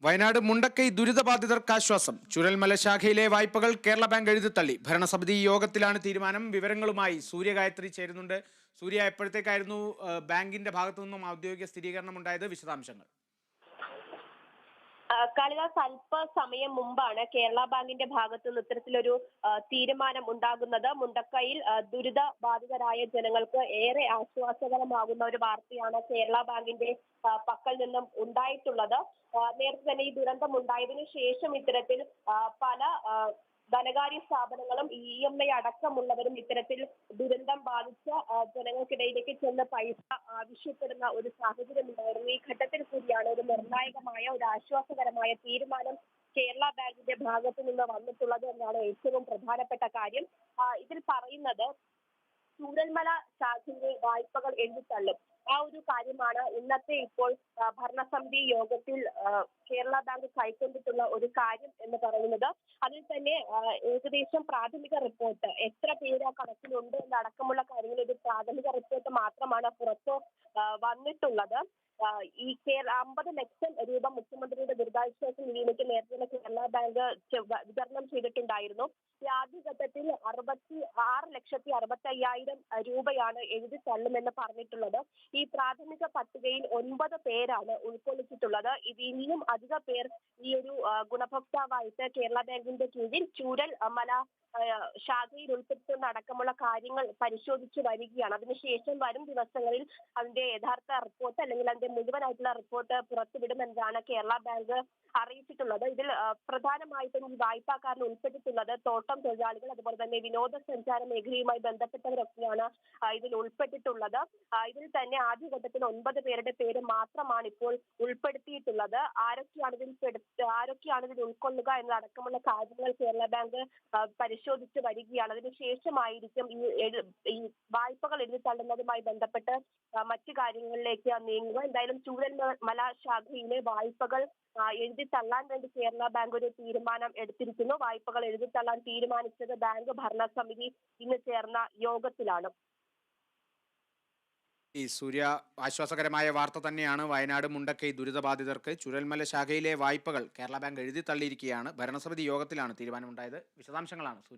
വയനാട് മുണ്ടക്കൈ ദുരിതബാധിതർക്ക് ആശ്വാസം. ചുരൽമല ശാഖയിലെ വായ്പകൾ കേരള ബാങ്ക് എഴുതിത്തള്ളി. ഭരണസമിതി യോഗത്തിലാണ് തീരുമാനം. വിവരങ്ങളുമായി സൂര്യ ഗായത്രി ചേരുന്നുണ്ട്. സൂര്യ, എപ്പോഴത്തേക്കായിരുന്നു ബാങ്കിന്റെ ഭാഗത്തു നിന്നും ഔദ്യോഗിക സ്ഥിരീകരണം ഉണ്ടായത്? വിശദാംശങ്ങൾ. കാളിദാസ്, അല്പസമയം മുമ്പാണ് കേരള ബാങ്കിന്റെ ഭാഗത്തു നിന്ന് ഇത്തരത്തിലൊരു തീരുമാനം ഉണ്ടാകുന്നത്. മുണ്ടക്കൈയിൽ ദുരിത ബാധിതരായ ജനങ്ങൾക്ക് ഏറെ ആശ്വാസകരമാകുന്ന ഒരു വാർത്തയാണ് കേരള ബാങ്കിന്റെ പക്കൽ നിന്നും ഉണ്ടായിട്ടുള്ളത്. നേരത്തെ തന്നെ ഈ ദുരന്തം ഉണ്ടായതിനു ശേഷം ഇത്തരത്തിൽ പല ധനകാര്യ സ്ഥാപനങ്ങളും EMI അടക്കമുള്ളവരും ഇത്തരത്തിൽ ദുരന്തം ബാധിച്ച ജനങ്ങൾക്കിടയിലേക്ക് ചെന്ന് പൈസ ആവശ്യപ്പെടുന്ന ഒരു സാഹചര്യം ഉണ്ടായിരുന്നു. ഈ ഘട്ടത്തിൽ കൂടിയാണ് ഒരു നിർണായകമായ ഒരു ആശ്വാസകരമായ തീരുമാനം കേരള ബാങ്കിന്റെ ഭാഗത്തു നിന്ന് വന്നിട്ടുള്ളത് എന്നാണ് ഏറ്റവും പ്രധാനപ്പെട്ട കാര്യം. ഇതിൽ പറയുന്നത് ചൂരൽമല ശാഖയിലെ വായ്പകൾ എഴുതിത്തള്ളും. ആ ഒരു കാര്യമാണ് ഇന്നത്തെ ഇപ്പോൾ ഭരണസമിതി യോഗത്തിൽ കേരള ബാങ്ക് കൈക്കൊണ്ടിട്ടുള്ള ഒരു കാര്യം എന്ന് പറയുന്നത്. അതിൽ തന്നെ ഏകദേശം പ്രാഥമിക റിപ്പോർട്ട് എത്ര പേര് ആ കണക്കിലുണ്ട് എന്നടക്കമുള്ള കാര്യങ്ങൾ ഒരു പ്രാഥമിക റിപ്പോർട്ട് മാത്രമാണ് പുറത്ത് വന്നിട്ടുള്ളത്. ഈ 50 ലക്ഷം രൂപ മുഖ്യമന്ത്രിയുടെ ദുരിതാശ്വാസ നിധിയിലേക്ക് നേരത്തെ കേരള ബാങ്ക് വിതരണം ചെയ്തിട്ടുണ്ടായിരുന്നു. ഈ ആദ്യഘട്ടത്തിൽ 66,65,000 രൂപയാണ് എഴുതി തള്ളുമെന്ന് പറഞ്ഞിട്ടുള്ളത്. ഈ പ്രാഥമിക പട്ടികയിൽ 9 പേരാണ് ഉൾക്കൊള്ളിച്ചിട്ടുള്ളത്. ഇത് ഇനിയും അധിക പേർ ഈ ഒരു ഗുണഭോക്താവായിട്ട് കേരള ബാങ്കിന്റെ കീഴിൽ ചൂരൽ മല ശാഖയിൽ ഉൾപ്പെടുത്തുന്നതടക്കമുള്ള കാര്യങ്ങൾ പരിശോധിച്ചു വരികയാണ്. അതിനുശേഷം വരും ദിവസങ്ങളിൽ അതിന്റെ യഥാർത്ഥ റിപ്പോർട്ട് അല്ലെങ്കിൽ അതിന്റെ മുഴുവനായിട്ടുള്ള റിപ്പോർട്ട് പുറത്തുവിടുമെന്നാണ് കേരള ബാങ്ക് അറിയിച്ചിട്ടുള്ളത്. ഇതിൽ പ്രധാനമായിട്ടും ഈ വായ്പാക്കാരിൽ ഉൾപ്പെട്ടിട്ടുള്ളത് തോട്ടം തൊഴിലാളികൾ, അതുപോലെ തന്നെ വിനോദസഞ്ചാര മേഖലയുമായി ബന്ധപ്പെട്ടവരൊക്കെയാണ് ഇതിൽ ഉൾപ്പെട്ടിട്ടുള്ളത്. ഇതിൽ തന്നെ ആദ്യഘട്ടത്തിൽ 9 പേരുടെ പേര് മാത്രമാണ് ഇപ്പോൾ ഉൾപ്പെടുത്തിയിട്ടുള്ളത്. ആരൊക്കെയാണ് ഇതിൽ ഉൾക്കൊള്ളുക എന്നതടക്കമുള്ള കാര്യങ്ങൾ കേരള ബാങ്ക് പരിശോധിച്ച് വരികയാണ്. അതിനുശേഷമായിരിക്കും ഈ വായ്പകൾ എഴുതിത്തള്ളുന്നതുമായി ബന്ധപ്പെട്ട് മറ്റു കാര്യങ്ങളിലേക്ക് നീങ്ങുക. എന്തായാലും ചൂരൽമല ശാഖയിലെ വായ്പകൾ എഴുതിത്തള്ളാൻ വേണ്ടി കേരള ബാങ്ക് ഒരു തീരുമാനം എടുത്തിരിക്കുന്നു. വായ്പകൾ എഴുതിത്തള്ളാൻ തീരുമാനിച്ചത് ബാങ്ക് ഭരണസമിതി ഇന്ന് ചേർന്ന യോഗത്തിലാണ്. ഈ സൂര്യ, ആശ്വാസകരമായ വാർത്ത തന്നെയാണ്. വയനാട് മുണ്ടക്കൈ ദുരിതബാധിതർക്ക് ചുരൽമല ശാഖയിലെ വായ്പകൾ കേരള ബാങ്ക് എഴുതിത്തള്ളിയിരിക്കുകയാണ്. ഭരണസമിതി യോഗത്തിലാണ് തീരുമാനമുണ്ടായത്. വിശദാംശങ്ങളാണ് സൂര്യ.